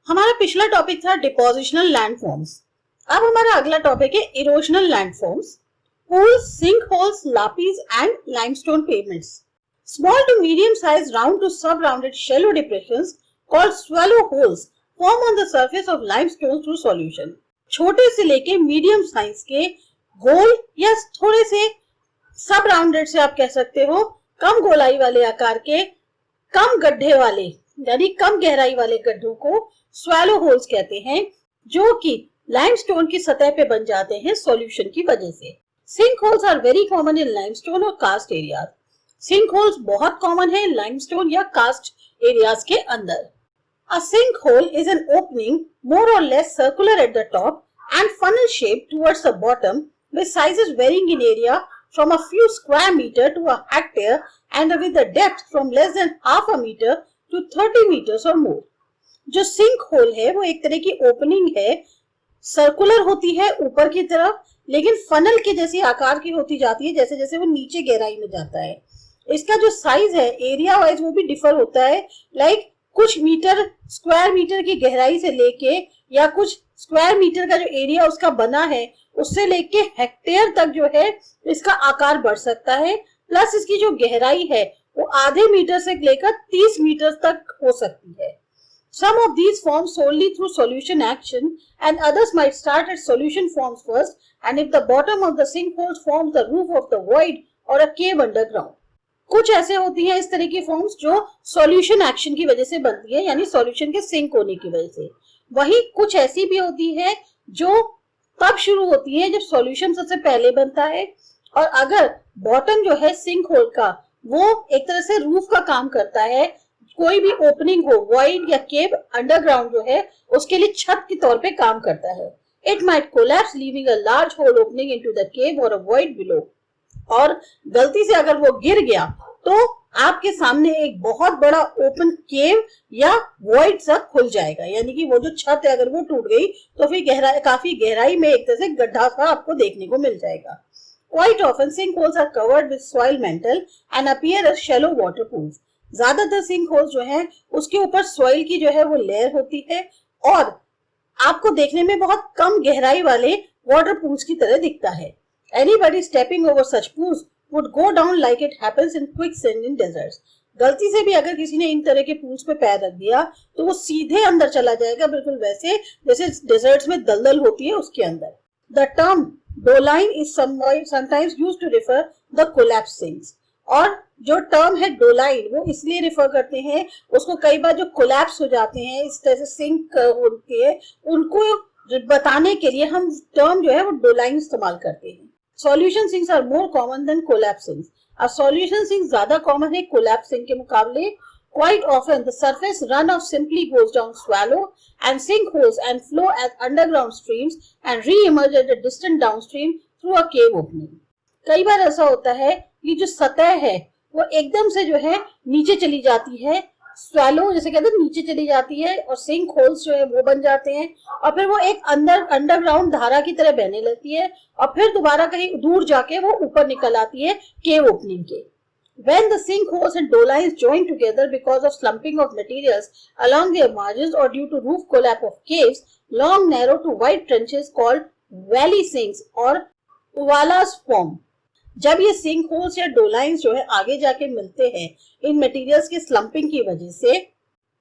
हमारा पिछला टॉपिक था डिपोजिशनल लैंडफॉर्म्स। अब हमारा अगला टॉपिक है erosional landforms, pools, sink holes, lapies and limestone pavements. Small to medium size round to sub rounded shallow depressions called swallow holes form on the surface of limestone through solution. छोटे से लेके medium size के गोल या थोड़े से सब rounded से आप कह सकते हो कम गोलाई वाले आकार के कम गड्ढे वाले यानी कम गहराई वाले गड्ढों को स्वैलो होल्स कहते हैं, जो कि लाइमस्टोन की सतह पे बन जाते हैं सॉल्यूशन की वजह से। Sink holes are very common in limestone और कास्ट एरियाज। सिंक होल्स बहुत कॉमन है लाइमस्टोन या कास्ट एरियाज के अंदर। A sinkhole is an opening more or less circular at the top and funnel shaped towards the bottom with sizes varying in area from a few square meter to a hectare and with a depth from less than half a meter to 30 meters or more. जो sink hole है वो एक तरह की opening है, circular होती है ऊपर की तरफ, लेकिन फनल के जैसी आकार की होती जाती है जैसे जैसे वो नीचे गहराई में जाता है। इसका जो साइज है एरिया वाइज वो भी डिफर होता है, लाइक कुछ मीटर स्क्वायर मीटर की गहराई से लेके या कुछ स्क्वायर मीटर का जो एरिया उसका बना है उससे लेके हेक्टेयर तक जो है इसका आकार बढ़ सकता है। प्लस इसकी जो गहराई है वो आधे मीटर से लेकर 30 मीटर तक हो सकती है। Some of these form solely through solution action and others might start at solution forms first, and if the bottom of the sinkhole forms the roof of the void or a cave underground. कुछ ऐसे होती हैं इस तरह की forms जो solution action की वजह से बनती है, यानी सॉल्यूशन के सिंक होने की वजह से। वही कुछ ऐसी भी होती है जो तब शुरू होती है जब सॉल्यूशन सबसे पहले बनता है, और अगर बॉटम जो है सिंक होल का वो एक तरह से रूफ का काम करता है, कोई भी ओपनिंग हो वॉइड या केव अंडरग्राउंड जो है उसके लिए छत के तौर पे काम करता है। It might collapse leaving a large whole opening into the cave और अ वॉइड बिलो, और गलती से अगर वो गिर गया तो आपके सामने एक बहुत बड़ा ओपन केव या वॉइड सा खुल जाएगा, यानी कि वो जो छत है अगर वो टूट गई तो फिर काफी गहराई में एक तरह से गड्ढा सा आपको देखने को मिल जाएगा। Quite often sinkholes are covered with soil mantle and appear as shallow water pools. ज्यादातर सिंक होल्स जो है उसके ऊपर सॉइल की जो है वो लेयर होती है और आपको देखने में बहुत कम गहराई वाले वाटर पूल्स की तरह दिखता है। Anybody stepping over such pools would go down like it happens in quicksand in deserts. गलती से भी अगर किसी ने इन तरह के पूल्स पे पैर रख दिया तो वो सीधे अंदर चला जाएगा, बिल्कुल वैसे जैसे डेजर्ट्स में दलदल होती है उसके अंदर। The term doline is sometimes used to refer the collapsed sinks. और जो टर्म है डोलाइन वो इसलिए रिफर करते हैं उसको, कई बार जो कोलैप्स हो जाते हैं इस तरह से सिंक होते हैं उनको बताने के लिए हम टर्म जो है वो डोलाइन इस्तेमाल करते हैं। Solution sinks are more common than collapse sinks. अब सॉल्यूशन सिंक ज्यादा कॉमन है कोलैप्स सिंक के मुकाबले। Quite often the surface runoff simply goes down shallow and sinkholes and flow as underground streams and re-emerge at a distant downstream through a cave opening. कई बार ऐसा होता है कि जो सतह है वो एकदम से जो है नीचे चली जाती है, स्वैलो जैसे कहते हैं नीचे चली जाती है, और सिंक होल्स जो है वो बन जाते हैं और फिर वो एक अंडरग्राउंड धारा की तरह बहने लगती है और फिर दोबारा कहीं दूर जाके वो ऊपर निकल आती है केव ओपनिंग के। When the sinkholes and dolines join together because of slumping of materials along their margins or due to roof collapse of caves, long, narrow to wide trenches called valley sinks or uvalas form. जब ये sink holes या डोलाइंस जो है आगे जाके मिलते हैं इन materials के स्लम्पिंग की वजह से,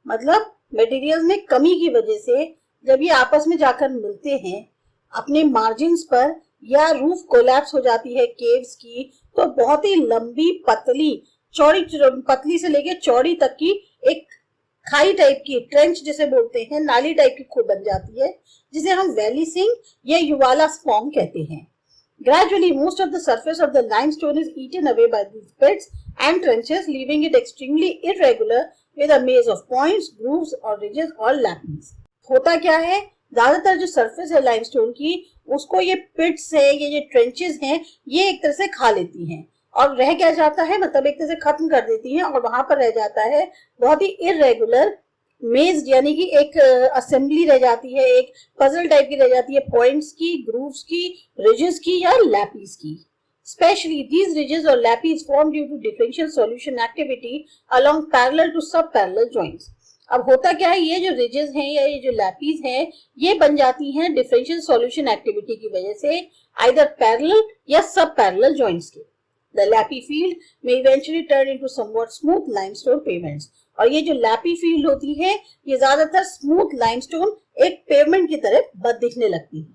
मतलब मटेरियल्स में कमी की वजह से, जब ये आपस में जाकर मिलते हैं अपने मार्जिन्स पर या रूफ कोलैप्स हो जाती है केव्स की, तो बहुत ही लंबी पतली पतली से लेके चौड़ी तक की एक खाई टाइप की ट्रेंच जिसे बोलते हैं, नाली टाइप की खूब बन जाती है जिसे हम वैली सिंक या युवाला फॉर्म कहते हैं। Gradually, most of the surface of the limestone is eaten away by these pits and trenches, leaving it extremely irregular with a maze of points, grooves or ridges or lappings. होता क्या है, ज्यादातर जो surface है limestone की उसको ये पिट्स है, ये ट्रेंचेस हैं, ये एक तरह से खा लेती हैं और रह क्या जाता है, मतलब एक तरह से खत्म कर देती हैं और वहां पर रह जाता है बहुत ही इरेगुलर मेज, यानी कि एक असेंबली रह जाती है, एक पजल टाइप की रह जाती है, पॉइंट्स की, ग्रूव्स की, रिजेस की या लैपीज की। Especially these ridges or lappies form due to differential solution activity along parallel to sub-parallel joints. अब होता क्या है, ये जो रिजेस हैं या ये जो लैपीज हैं, ये बन जाती हैं डिफरेंशियल सॉल्यूशन एक्टिविटी की वजह से आइदर पैरेलल या सब पैरेलल जॉइंट्स के। द लैपी फील्ड में eventually turn into somewhat smooth limestone pavements, और ये जो लैपी फील्ड होती है ये ज्यादातर स्मूथ लाइमस्टोन एक पेवमेंट की तरह दिखने लगती है।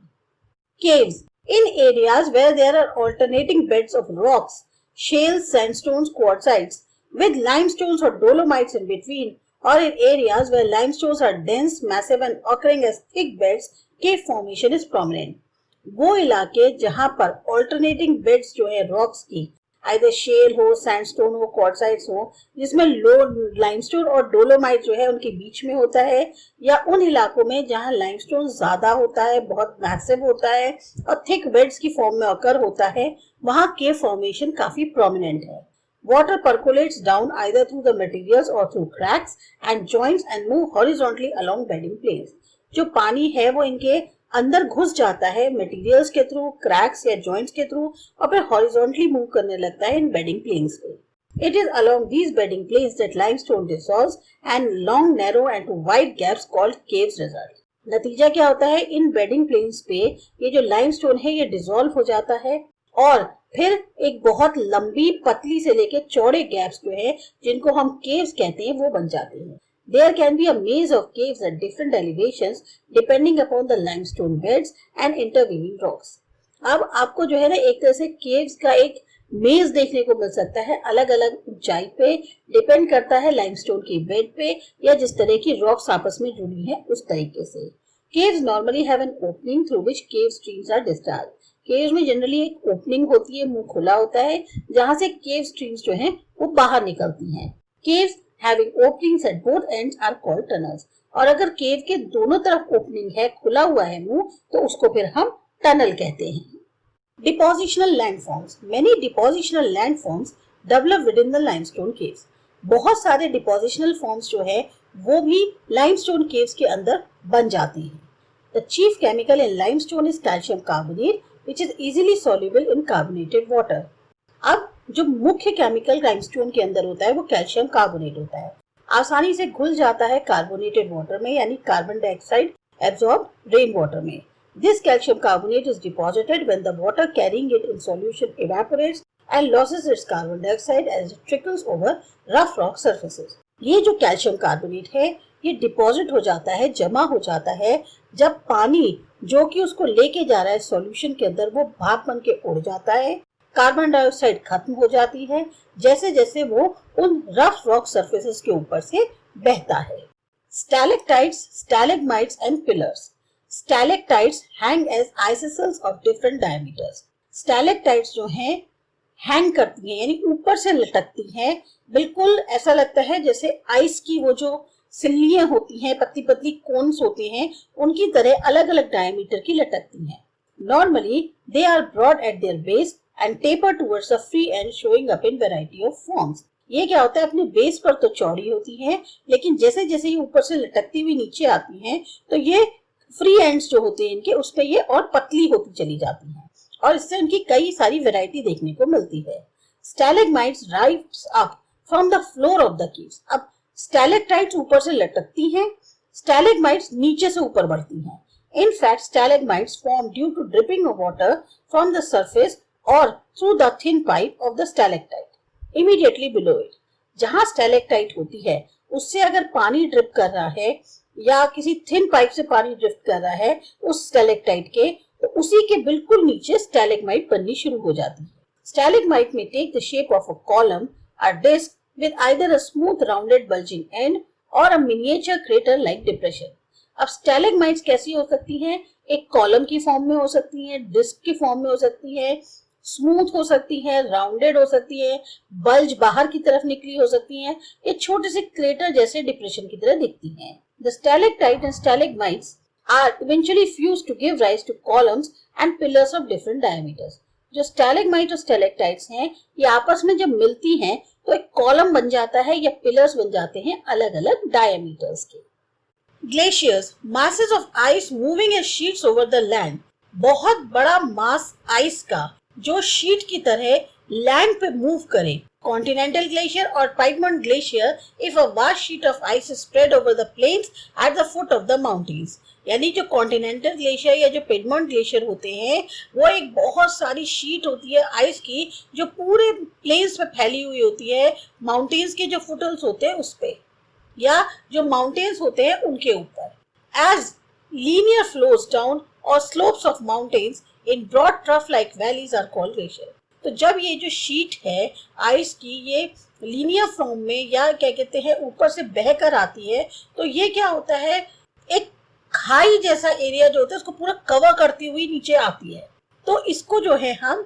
Caves in areas where there are alternating beds of rocks, shales, sandstones, quartzites with limestones or dolomites in between, or in areas where limestones are dense, massive and occurring as thick beds, cave formation is prominent. वो इलाके जहां पर alternating beds जो है rocks की, either shell हो, sandstone हो, क्वार्टजाइट्स हो, जिसमें लो लाइमस्टोन और डोलोमाइट जो है उनके बीच में होता है, या उन इलाकों में जहां लाइमस्टोन ज्यादा होता है, बहुत मैसिव होता है और थिक बेड्स की फॉर्म में अकर होता है, वहां केव फॉर्मेशन काफी प्रोमिनेंट है। Water percolates down either through the materials or through cracks and joints and move horizontally along bedding planes. जो पानी है वो इनके अंदर घुस जाता है मटेरियल्स के थ्रू, क्रैक्स या जॉइंट्स के थ्रू, और फिर हॉरिजॉन्टली मूव करने लगता है इन बेडिंग प्लेन्स पे। It is along these bedding planes that limestone dissolves and long, narrow and wide gaps called caves result. नतीजा क्या होता है, इन बेडिंग प्लेन्स पे ये जो लाइमस्टोन है ये डिसॉल्व हो जाता है और फिर एक बहुत लंबी पतली से लेके चौड़े गैप्स जो है जिनको हम केव्स कहते हैं वो बन जाते हैं। There can be a maze of caves at different elevations depending upon the limestone beds and intervening rocks. अब आपको जो है ना एक तरह से केव्स का एक मेज देखने को मिल सकता है, अलग अलग ऊंचाई पे, डिपेंड करता है लाइमस्टोन की बेड पे या जिस तरह की रॉक्स आपस में जुड़ी है उस तरीके से। Caves normally have an opening through which cave streams are discharged. Caves में जनरली एक ओपनिंग होती है, मुंह खुला होता है जहां से केव स्ट्रीम्स जो हैं वो बाहर निकलती हैं। Caves having openings at both ends are called tunnels. और अगर केव के दोनों तरफ ओपनिंग है, खुला हुआ है मुंह, तो उसको फिर हम टनल कहते हैं। Depositional landforms. Many depositional landforms develop within the limestone caves. बहुत सारे depositional forms जो है वो भी limestone caves के अंदर बन जाते हैं। The chief chemical in limestone is calcium carbonate, which is easily soluble in carbonated water. अब जो मुख्य केमिकल लाइमस्टोन के अंदर होता है वो कैल्शियम कार्बोनेट होता है, आसानी से घुल जाता है कार्बोनेटेड वाटर में, यानी carbon dioxide absorb rain water में। This calcium carbonate is deposited when the water carrying it in solution evaporates and loses its carbon dioxide as it trickles over rough rock surfaces. ये जो calcium carbonate है ये deposit हो जाता है, जमा हो जाता है जब पानी जो कि उसको लेके जा रहा है सॉल्यूशन के अंदर वो भाप बन के उड़ जाता है, कार्बन डाइऑक्साइड खत्म हो जाती है जैसे जैसे वो उन रफ रॉक सरफेसेस के ऊपर से बहता है। Stalactites, stalagmites and pillars. Stalactites hang as icicles of different diameters. Stalactites जो हैं हैंग करती हैं यानी ऊपर से लटकती हैं, बिल्कुल ऐसा लगता है जैसे आइस की वो जो सिल्लियां होती हैं, पतली पतली कोन्स होते हैं, उनकी तरह अलग अलग डायमीटर की लटकती हैं। Normally they are broad at their base and taper towards the free end, showing up in variety of forms. ये क्या होता है, अपने बेस पर तो चौड़ी होती हैं लेकिन जैसे जैसे ये ऊपर से लटकती हुई नीचे आती हैं तो ये फ्री एंड्स जो होते हैं इनके उस पे ये और पतली होती चली जाती हैं और इससे इनकी कई सारी वैरायटी देखने को मिलती है। Stalagmites rise up from the floor of the caves. अब स्टैलेक्टाइट्स ऊपर से लटकती हैं, स्टैलेग्माइट्स नीचे से ऊपर बढ़ती हैं। In fact, stalagmites form due to dripping of water from the surface or through the thin pipe of the stalactite immediately below it. जहां stalactite होती है उससे अगर पानी ड्रिप कर रहा है या किसी थिन पाइप से पानी ड्रिप कर रहा है उस स्टैलेक्टाइट के, तो उसी के बिल्कुल नीचे स्टैलेग्माइट बननी शुरू हो जाती है। स्टैलेग्माइट में take the shape of a column, a disc with either a smooth rounded bulging end or a miniature crater like depression. अब स्टैलेग्माइट्स कैसी हो सकती हैं, एक कॉलम की फॉर्म में हो सकती हैं, डिस्क की फॉर्म में हो सकती है, स्मूथ हो सकती है, राउंडेड हो सकती है, बल्ज बाहर की तरफ निकली हो सकती हैं, ये छोटे से क्रेटर जैसे डिप्रेशन की तरह दिखती हैं। The stalactite and stalagmites are eventually fused to give rise to columns and pillars of different diameters. जो स्टैलेग्माइट और स्टैलेक्टाइट्स हैं ये आपस में जब मिलती हैं तो एक कॉलम बन जाता है या पिलर्स बन जाते हैं अलग अलग डायमीटर्स के। Glaciers, masses of ice moving as sheets over the land. बहुत बड़ा मास आइस का जो शीट की तरह लैंड पे मूव करें। कॉन्टिनेंटल ग्लेशियर और piedmont glacier if a vast sheet of ice spread over the plains at the foot of the mountains. यानी जो कॉन्टिनेंटल ग्लेशियर या जो पिडमोंट ग्लेशियर होते हैं वो एक बहुत सारी शीट होती है आइस की जो पूरे प्लेन्स पे फैली हुई होती है, माउंटेन्स के जो फुटहिल्स होते हैं उस पे या जो माउंटेन्स होते हैं उनके ऊपर। एज लीनियर फ्लोज डाउन और slopes of mountains in broad trough like valleys are called glacier. तो जब ये जो शीट है आइस की ये लीनियर फॉर्म में या क्या कहते हैं ऊपर से बहकर आती है तो ये क्या होता है, एक खाई जैसा एरिया जो होता है उसको पूरा कवर करती हुई नीचे आती है, तो इसको जो है हम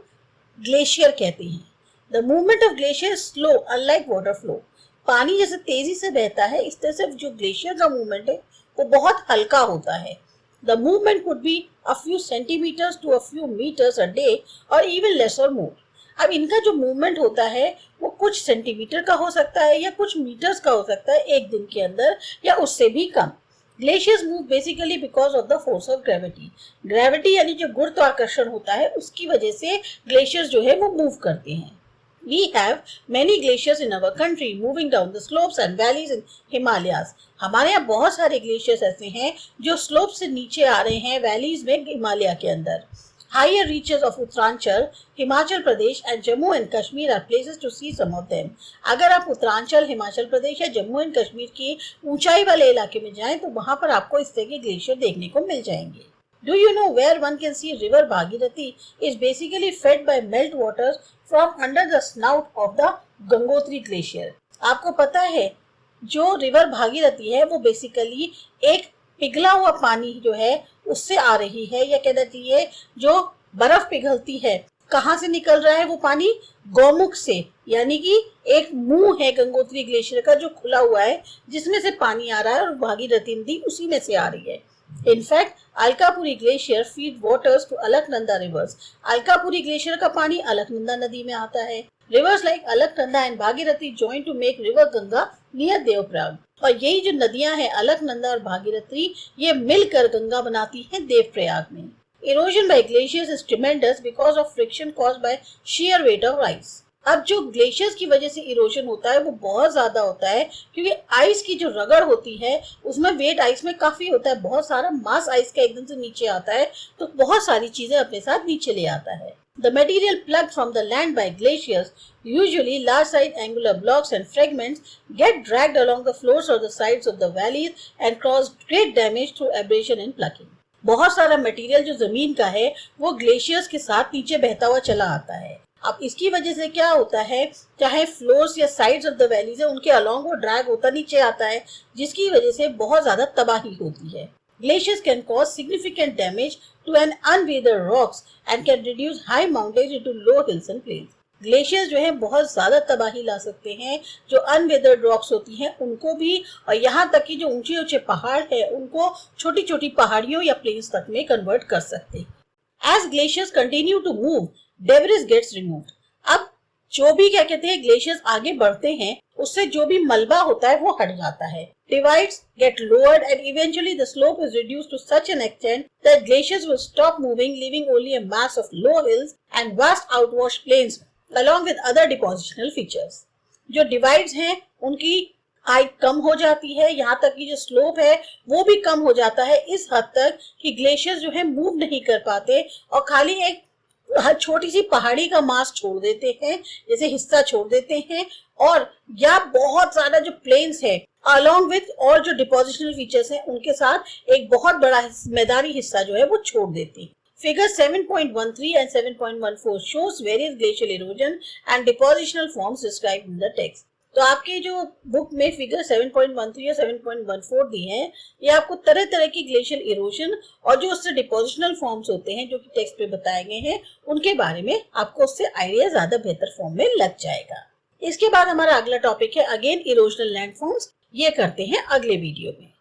ग्लेशियर कहते हैं। The movement of glacier slow unlike water flow. पानी जैसे तेजी से बहता है इस तरह से जो ग्लेशियर का मूवमेंट है वो बहुत हल्का होता है। The movement could be a few centimeters to a few meters a day or even less or more. अब इनका जो मूवमेंट होता है वो कुछ सेंटीमीटर का हो सकता है या कुछ मीटर्स का हो सकता है एक दिन के अंदर या उससे भी कम। Glaciers move basically because of the force of gravity. Gravity यानी जो गुरुत्वाकर्षण होता है उसकी वजह से ग्लेशियर्स जो है वो मूव करते हैं। We have many glaciers in our country moving down the slopes and valleys in Himalayas. हमारे यहाँ बहुत सारे ग्लेशियर्स ऐसे हैं जो स्लोप से नीचे आ रहे हैं वैलीज में हिमालय के अंदर। Higher reaches of Uttaranchal, Himachal Pradesh and Jammu and Kashmir are places to see some of them. अगर आप उत्तरांचल, हिमाचल प्रदेश या जम्मू एंड कश्मीर की ऊंचाई वाले इलाके में जाएं तो वहां पर आपको इस तरह के ग्लेशियर देखने को मिल जाएंगे। Do you know where one can see river Bhagirathi is basically fed by melt waters from under the snout of the Gangotri glacier? आपको पता है जो रिवर भागीरथी है वो बेसिकली एक पिघला हुआ पानी जो है उससे आ रही है, या कहना चाहिए जो बर्फ पिघलती है कहाँ से निकल रहा है वो पानी, गौमुख से। यानी कि एक मुंह है गंगोत्री ग्लेशियर का जो खुला हुआ है जिसमें से पानी आ रहा है और भागीरथी नदी उसी में से आ रही है। In fact, Alkapuri glacier feed waters to Alaknanda rivers. Alkapuri glacier का पानी अलकनंदा नदी में आता है। Rivers like Alaknanda and Bhagirathi join to make river Ganga near Devprayag. और यही जो नदियां हैं अलकनंदा और भागीरथी ये मिलकर गंगा बनाती हैं देवप्रयाग में। Erosion by glaciers is tremendous because of friction caused by sheer weight of ice. अब जो ग्लेशियर्स की वजह से इरोजन होता है वो बहुत ज्यादा होता है क्योंकि आइस की जो रगड़ होती है उसमें वेट आइस में काफी होता है, बहुत सारा मास आइस का एकदम से नीचे आता है तो बहुत सारी चीजें अपने साथ नीचे ले आता है। The material plucked from the land by glaciers, usually large size angular blocks and fragments, get dragged along the floors or the sides of the valleys and cause great damage through abrasion and plucking. बहुत सारा material जो जमीन का है वो glaciers के साथ नीचे बहता हुआ चला आता है। अब इसकी वजह से क्या होता है, चाहे फ्लोर्स या साइड्स ऑफ द वैलीज है उनके अलोंग वो ड्रैग होता नीचे आता है जिसकी वजह से बहुत ज्यादा तबाही होती है। Glaciers can cause significant damage to an unweathered rocks and can reduce high mountains into low hills and plains. Glaciers जो है बहुत ज्यादा तबाही ला सकते हैं जो अनवेदर्ड रॉक्स होती हैं उनको भी, और यहाँ तक कि जो ऊंचे ऊंचे पहाड़ है उनको छोटी छोटी पहाड़ियों या प्लेन्स तक में कन्वर्ट कर सकते हैं। As glaciers continue to move, debris gets removed. अब जो भी क्या कहते हैं ग्लेशियर्स आगे बढ़ते हैं उससे जो भी मलबा होता है वो हट जाता है। Divides get lowered and eventually the slope is reduced to such an extent that glaciers will stop moving, leaving only a mass of low hills and vast outwash plains along with other depositional features. जो divides हैं उनकी height कम हो जाती है, यहाँ तक कि जो स्लोप है वो भी कम हो जाता है इस हद तक कि ग्लेशियर्स जो है मूव नहीं कर पाते और खाली एक छोटी सी पहाड़ी का मास छोड़ देते हैं, जैसे हिस्सा छोड़ देते हैं, और या बहुत ज्यादा जो प्लेन्स है अलॉन्ग विद और जो डिपोजिशनल फीचर्स हैं उनके साथ एक बहुत बड़ा मैदानी हिस्सा जो है वो छोड़ देते हैं। Figure 7.13 and 7.14 shows various glacial erosion and depositional forms described in the text. तो आपके जो बुक में फिगर 7.13 या 7.14 दी है ये आपको तरह तरह की ग्लेशियल इरोजन और जो उससे डिपोजिशनल फॉर्म्स होते हैं जो कि टेक्स्ट पे बताए गए हैं उनके बारे में आपको उससे आइडिया ज्यादा बेहतर फॉर्म में लग जाएगा। इसके बाद हमारा अगला टॉपिक है अगेन इरोजनल लैंडफॉर्म्स। ये करते हैं अगले वीडियो में।